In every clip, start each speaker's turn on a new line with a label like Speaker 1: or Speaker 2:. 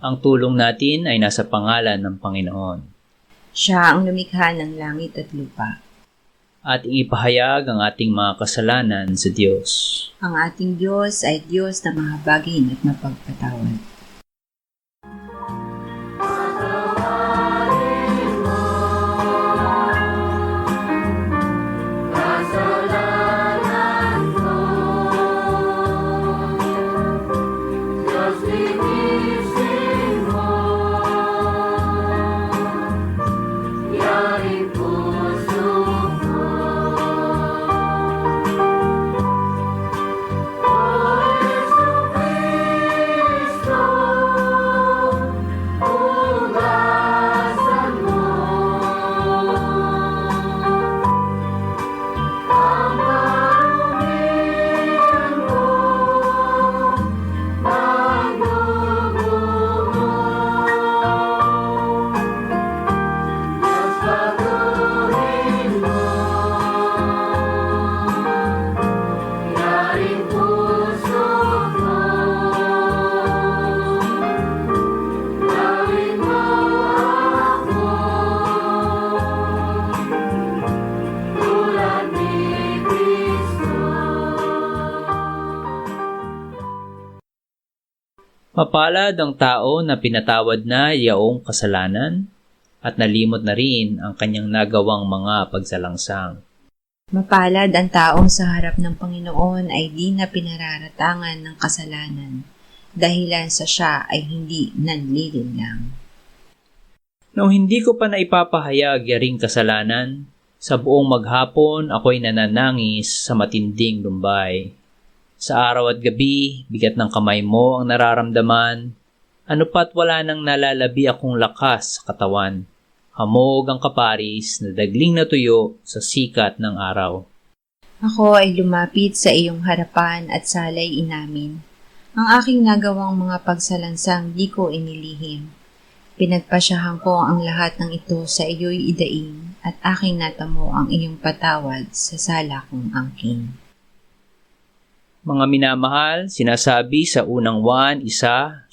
Speaker 1: Ang tulong natin ay nasa pangalan ng Panginoon.
Speaker 2: Siya ang lumikha ng langit at lupa.
Speaker 1: Ating ipahayag ang ating mga kasalanan sa Diyos.
Speaker 2: Ang ating Diyos ay Diyos na mahabagin at mapagpatawad.
Speaker 1: Mapalad ang tao na pinatawad na yaong kasalanan at nalimot na rin ang kanyang nagawang mga pagsalangsang.
Speaker 2: Mapalad ang taong sa harap ng Panginoon ay di na pinararatangan ng kasalanan, dahilan sa siya ay hindi nanlilinlang.
Speaker 1: Nung hindi ko pa naipapahayag yaring kasalanan, sa buong maghapon ako'y nananangis sa matinding lumbay. Sa araw at gabi, bigat ng kamay mo ang nararamdaman, ano pa't wala nang nalalabi akong lakas sa katawan. Hamog ang kaparis na dagling na tuyo sa sikat ng araw.
Speaker 2: Ako ay lumapit sa iyong harapan at salay inamin. Ang aking nagawang mga pagsalansang di ko inilihim. Pinagpasyahan ko ang lahat ng ito sa iyo'y idaing at aking natamo ang iyong patawad sa sala kong angking.
Speaker 1: Mga minamahal, sinasabi sa unang Juan 1:9,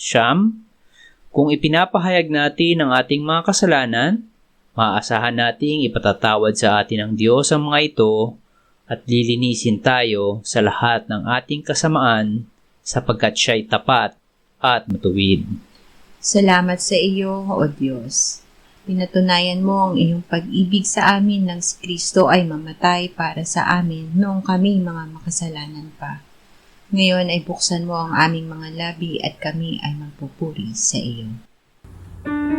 Speaker 1: kung ipinapahayag natin ang ating mga kasalanan, maaasahan nating ipatatawad sa atin ng Diyos ang mga ito at lilinisin tayo sa lahat ng ating kasamaan sapagkat siya'y tapat at matuwid.
Speaker 2: Salamat sa iyo, O Diyos. Pinatunayan mo ang iyong pag-ibig sa amin nang si Kristo ay mamatay para sa amin noong kami mga makasalanan pa. Ngayon ay buksan mo ang aming mga labi at kami ay magpupuri sa iyo.
Speaker 3: Ay,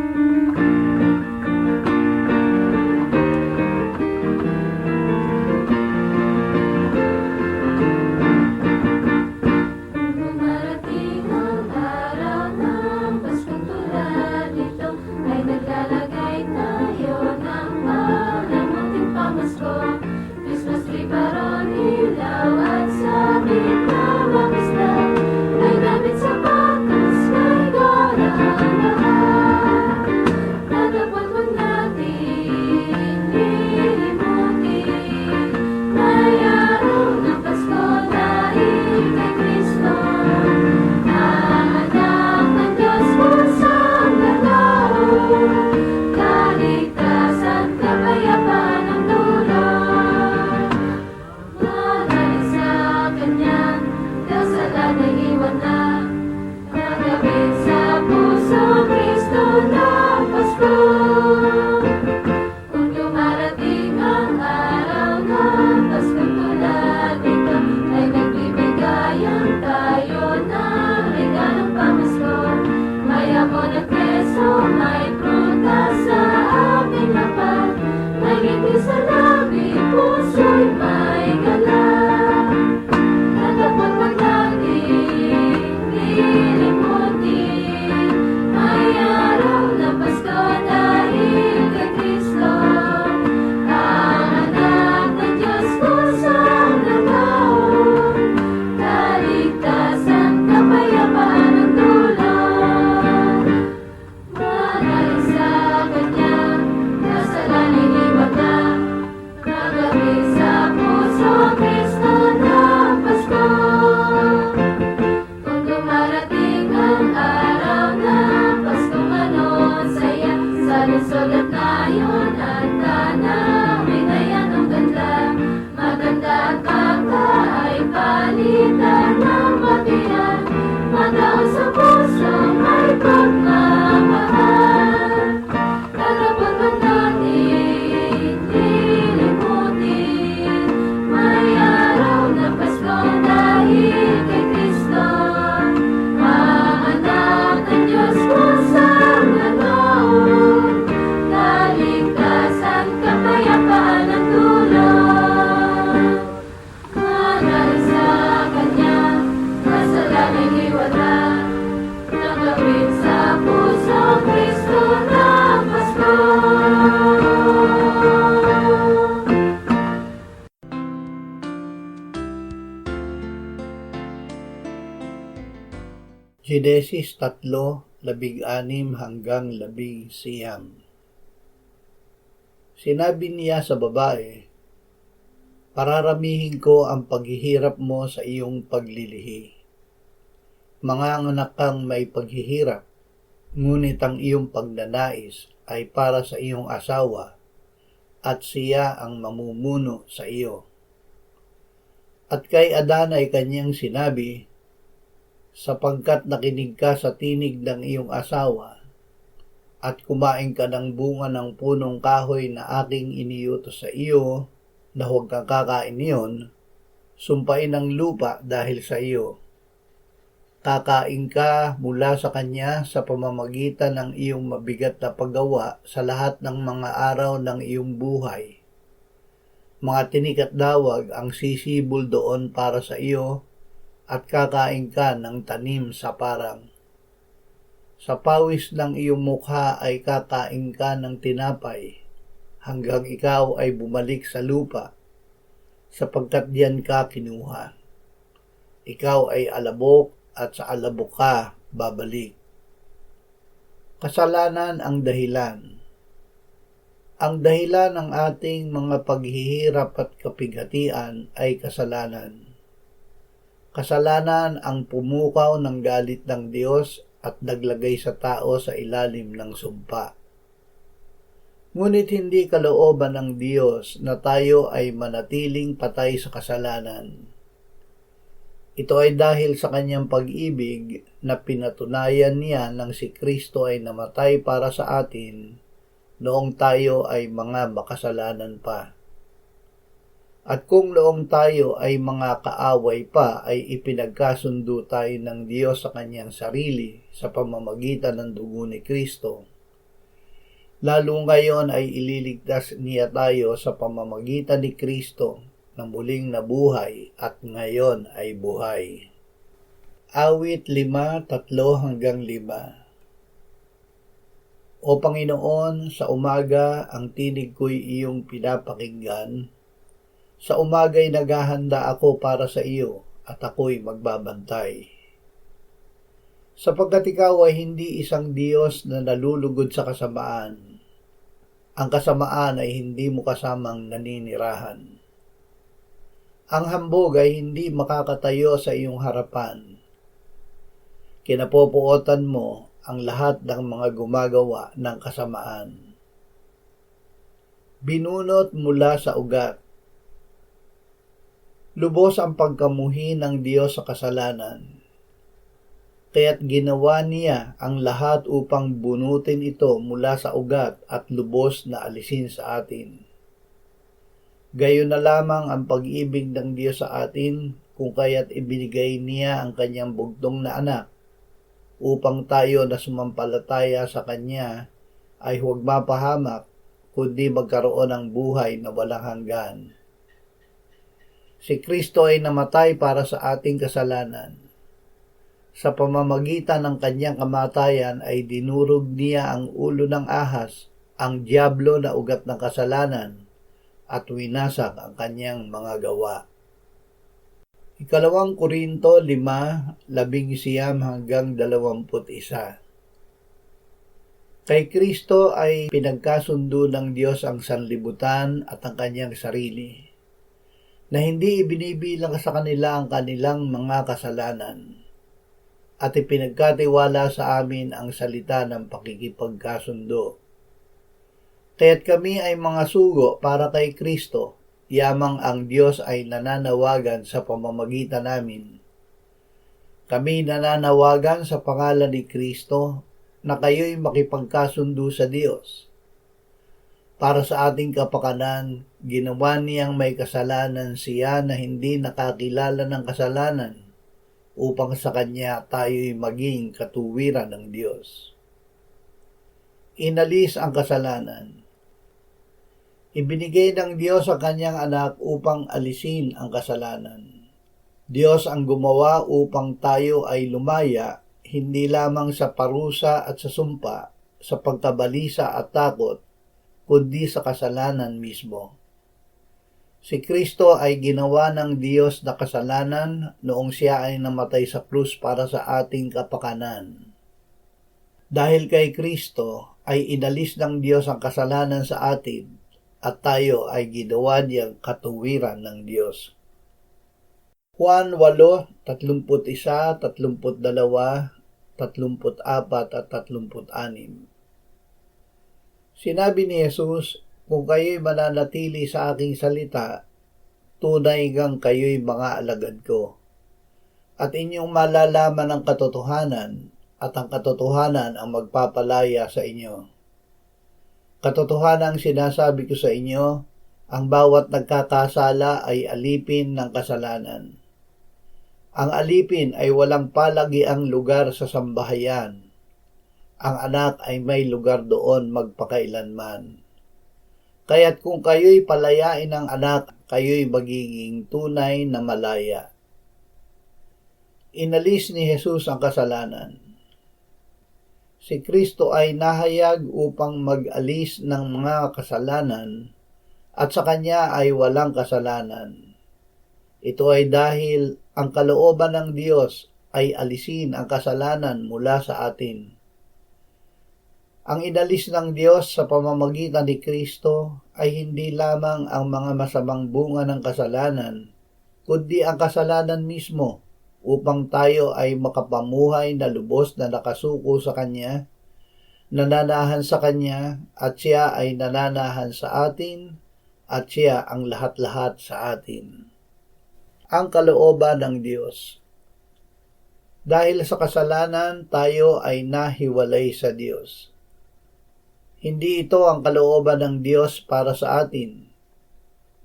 Speaker 3: Genesis 3:16-19. Sinabi niya sa babae, "Pararamihin ko ang paghihirap mo sa iyong paglilihi. Manganganak kang may paghihirap, ngunit ang iyong pagnanais ay para sa iyong asawa at siya ang mamumuno sa iyo." At kay Adan ay kanyang sinabi, "Sapagkat nakinig ka sa tinig ng iyong asawa at kumain ka ng bunga ng punong kahoy na aking iniutos sa iyo na huwag kang kakain niyon, sumpain ang lupa dahil sa iyo. Kakain ka mula sa kanya sa pamamagitan ng iyong mabigat na paggawa sa lahat ng mga araw ng iyong buhay. Mga tinik at dawag ang sisibol doon para sa iyo at kakain ka ng tanim sa parang. Sa pawis ng iyong mukha ay kakain ka ng tinapay hanggang ikaw ay bumalik sa lupa, sapagkat diyan ka kinuha. Ikaw ay alabok at sa alabok ka babalik." Kasalanan ang dahilan. Ang dahilan ng ating mga paghihirap at kapighatian ay kasalanan. Kasalanan ang pumukaw ng galit ng Diyos at naglagay sa tao sa ilalim ng sumpa. Ngunit hindi kalooban ng Diyos na tayo ay manatiling patay sa kasalanan. Ito ay dahil sa kanyang pag-ibig na pinatunayan niya nang si Kristo ay namatay para sa atin noong tayo ay mga makasalanan pa. At kung noong tayo ay mga kaaway pa ay ipinagkasundo tayo ng Diyos sa kanyang sarili sa pamamagitan ng dugo ni Kristo, lalo ngayon ay ililigtas niya tayo sa pamamagitan ni Kristo na muling nabuhay at ngayon ay buhay. Awit 5:3-5. O Panginoon, sa umaga ang tinig ko'y iyong pinapakinggan. Sa umaga'y naghahanda ako para sa iyo at ako'y magbabantay. Sapagkat ikaw ay hindi isang Diyos na nalulugod sa kasamaan. Ang kasamaan ay hindi mo kasamang naninirahan. Ang hambog ay hindi makakatayo sa iyong harapan. Kinapopuotan mo ang lahat ng mga gumagawa ng kasamaan. Binunot mula sa ugat. Lubos ang pagkamuhi ng Diyos sa kasalanan, kaya't ginawa niya ang lahat upang bunutin ito mula sa ugat at lubos na alisin sa atin. Gayon na lamang ang pag-ibig ng Diyos sa atin, kung kaya't ibinigay niya ang kanyang bugtong na anak, upang tayo na sumampalataya sa kanya ay huwag mapahamak, kundi magkaroon ng buhay na walang hanggan. Si Kristo ay namatay para sa ating kasalanan. Sa pamamagitan ng kanyang kamatayan ay dinurog niya ang ulo ng ahas, ang diablo na ugat ng kasalanan, at winasak ang kanyang mga gawa. 2 Korinto 5:11-21. Kay Kristo ay pinagkasundo ng Diyos ang sanlibutan at ang kanyang sarili, na hindi ibinibilang sa kanila ang kanilang mga kasalanan, at ipinagkatiwala sa amin ang salita ng pakikipagkasundo. Kaya't kami ay mga sugo para kay Kristo, yamang ang Diyos ay nananawagan sa pamamagitan namin. Kami nananawagan sa pangalan ni Kristo na kayo'y makipagkasundo sa Diyos. Para sa ating kapakanan, ginawa niyang may kasalanan siya na hindi nakakilala ng kasalanan, upang sa kanya tayo'y maging katuwiran ng Diyos. Inalis ang kasalanan. Ibinigay ng Diyos ang kanyang anak upang alisin ang kasalanan. Diyos ang gumawa upang tayo ay lumaya, hindi lamang sa parusa at sa sumpa, sa pagkabalisa at takot, kundi sa kasalanan mismo. Si Kristo ay ginawa ng Diyos na kasalanan noong siya ay namatay sa krus para sa ating kapakanan. Dahil kay Kristo ay inalis ng Diyos ang kasalanan sa atin at tayo ay ginawa niyang katuwiran ng Diyos. Juan 8, 31, 32, 34 at 36. Sinabi ni Jesus, kung kayo'y mananatili sa aking salita, tunay gang kayo'y mga alagad ko. At inyong malalaman ang katotohanan, at ang katotohanan ang magpapalaya sa inyo. Katotohanan ang sinasabi ko sa inyo, ang bawat nagkakasala ay alipin ng kasalanan. Ang alipin ay walang palagiang lugar sa sambahayan. Ang anak ay may lugar doon magpakailanman. Kaya't kung kayo'y palayain ng anak, kayo'y magiging tunay na malaya. Inalis ni Jesus ang kasalanan. Si Kristo ay nahayag upang mag-alis ng mga kasalanan at sa Kanya ay walang kasalanan. Ito ay dahil ang kalooban ng Diyos ay alisin ang kasalanan mula sa atin. Ang inalis ng Diyos sa pamamagitan ni Kristo ay hindi lamang ang mga masamang bunga ng kasalanan, kundi ang kasalanan mismo upang tayo ay makapamuhay na lubos na nakasuko sa Kanya, nananahan sa Kanya at Siya ay nananahan sa atin at Siya ang lahat-lahat sa atin. Ang kalooban ng Diyos. Dahil sa kasalanan, tayo ay nahiwalay sa Diyos. Hindi ito ang kalooban ng Diyos para sa atin,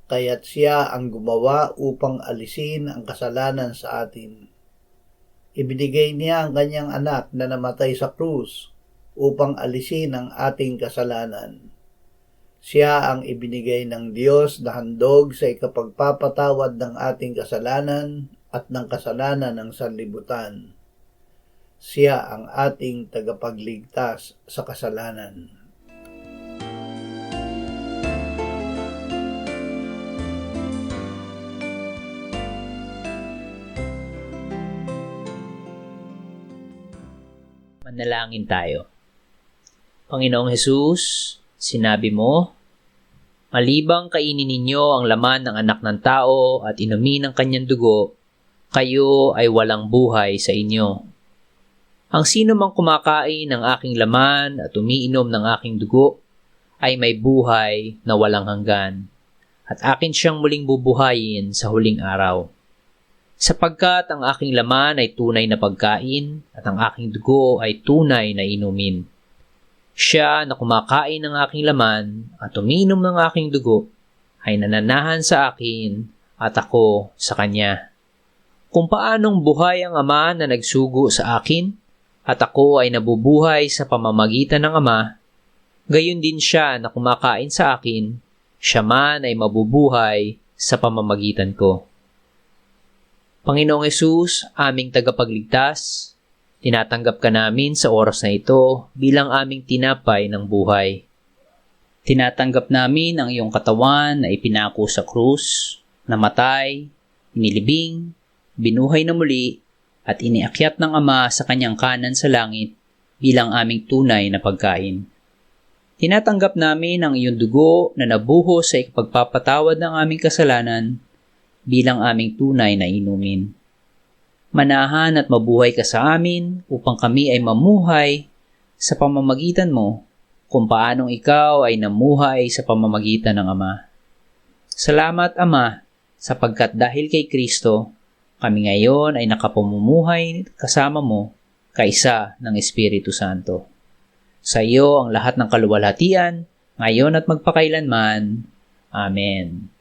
Speaker 3: kaya't Siya ang gumawa upang alisin ang kasalanan sa atin. Ibinigay Niya ang Kanyang anak na namatay sa krus upang alisin ang ating kasalanan. Siya ang ibinigay ng Diyos na handog sa ikapagpapatawad ng ating kasalanan at ng kasalanan ng sanlibutan. Siya ang ating tagapagligtas sa kasalanan.
Speaker 1: Manalangin tayo. Panginoong Hesus, sinabi mo, malibang kainin ninyo ang laman ng anak ng tao at inumin ang kanyang dugo, kayo ay walang buhay sa inyo. Ang sino mang kumakain ng aking laman at umiinom ng aking dugo ay may buhay na walang hanggan, at akin siyang muling bubuhayin sa huling araw. Sapagkat ang aking laman ay tunay na pagkain at ang aking dugo ay tunay na inumin. Siya na kumakain ng aking laman at umiinom ng aking dugo ay nananahan sa akin at ako sa kanya. Kung paanong buhay ang Ama na nagsugo sa akin at ako ay nabubuhay sa pamamagitan ng Ama, gayon din siya na kumakain sa akin, siya man ay mabubuhay sa pamamagitan ko. Panginoong Hesus, aming tagapagligtas, tinatanggap ka namin sa oras na ito bilang aming tinapay ng buhay. Tinatanggap namin ang iyong katawan na ipinako sa krus, namatay, inilibing, binuhay na muli, at iniakyat ng Ama sa kanyang kanan sa langit bilang aming tunay na pagkain. Tinatanggap namin ang iyong dugo na nabuhos sa ikapagpapatawad ng aming kasalanan bilang aming tunay na inumin. Manahan at mabuhay ka sa amin upang kami ay mamuhay sa pamamagitan mo kung paanong ikaw ay namuhay sa pamamagitan ng Ama. Salamat, Ama, sapagkat dahil kay Kristo, kami ngayon ay nakapamumuhay kasama mo kaisa ng Espiritu Santo. Sa iyo ang lahat ng kaluwalhatian, ngayon at magpakailanman. Amen.